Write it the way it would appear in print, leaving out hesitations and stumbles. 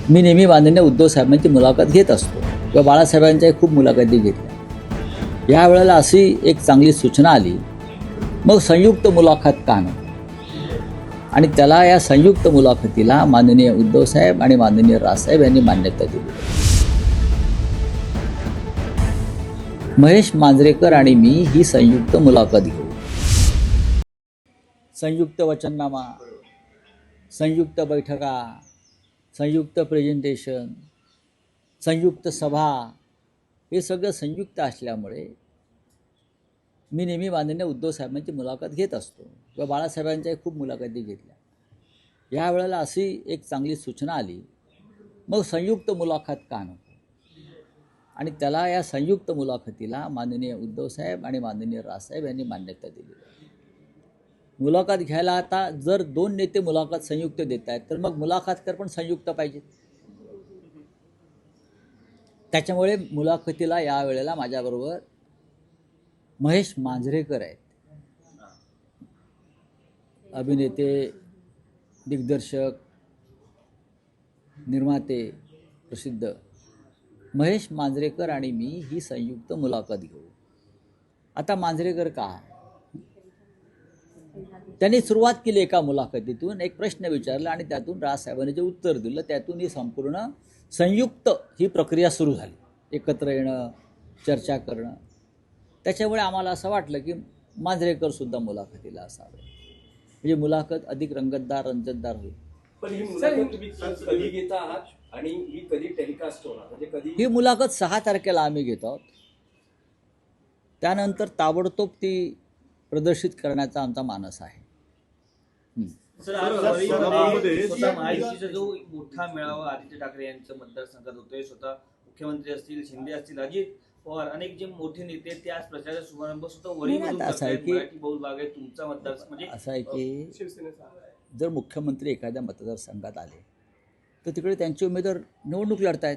मी नेहमी माननीय उद्धव साहेबांची मुलाखत घेत असतो किंवा बाळासाहेबांच्याही खूप मुलाखती घेतल्या. यावेळेला अशी एक चांगली सूचना आली, मग संयुक्त मुलाखत का नको? आणि त्याला या संयुक्त मुलाखतीला माननीय उद्धव साहेब आणि माननीय राजसाहेब यांनी मान्यता दिली. महेश मांजरेकर आणि मी ही संयुक्त मुलाखत घेऊ. संयुक्त वचननामा, संयुक्त बैठका, संयुक्त प्रेझेंटेशन, संयुक्त सभा, हे सगळं संयुक्त असल्यामुळे मी नेहमी माननीय उद्धव साहेबांची मुलाखत घेत असतो किंवा बाळासाहेबांच्याही खूप मुलाखती घेतल्या. यावेळेला अशी एक चांगली सूचना आली, मग संयुक्त मुलाखत का नको? आणि त्याला या संयुक्त मुलाखतीला माननीय उद्धव साहेब आणि माननीय राजसाहेब यांनी मान्यता दिली. मुलाखत घ्यायला आता जर दोन नेते मुलाखत संयुक्त देत आहेत तर मग मुलाखतकार पण संयुक्त पाहिजेत. त्याच्यामुळे मुलाखतीला यावेळेला माझ्याबरोबर महेश मांजरेकर आहेत. अभिनेते, दिग्दर्शक, निर्माते, प्रसिद्ध महेश मांजरेकर आणि मी ही संयुक्त मुलाखत घेऊ. आता मांजरेकर का? त्यांनी सुरुवात केली एका मुलाखतीतून, एक प्रश्न विचारला आणि त्यातून राजसाहेबांनी जे उत्तर दिलं त्यातून ही संपूर्ण संयुक्त ही प्रक्रिया सुरू झाली. एकत्र येणं, चर्चा करणं. त्याच्यामुळे आम्हाला असं वाटलं की मांजरेकर सुद्धा मुलाखतीला असावे, म्हणजे मुलाखत अधिक रंगतदार, रंजकदार होईल. पण ही मुलाखत तुम्ही कधी घेता आहात आणि ही कधी टेलिकास्ट होणार, म्हणजे कधी? ही मुलाखत 6 तारखेला आम्ही घेतो आहोत. त्यानंतर ताबडतोब ती प्रदर्शित करण्याचा आमचा मानस आहे. सर, आज स्वतः महायुतीचा जो मोठा मेळावा आदित्य ठाकरे यांच्या मतदारसंघात होतोय, स्वतः मुख्यमंत्री असतील, शिंदे असतील, अजित पवार, अनेक जे मोठे नेते ते आज प्रचाराचा शुभारंभ स्वतः वरीमधून करतायत. मराठी बहुल भाग आहे तुमचा मतदार, म्हणजे असं आहे की जर मुख्यमंत्री एखाद्या मतदारसंघात आले तर तिकडे त्यांचे उमेदवार निवडणूक लढतायत.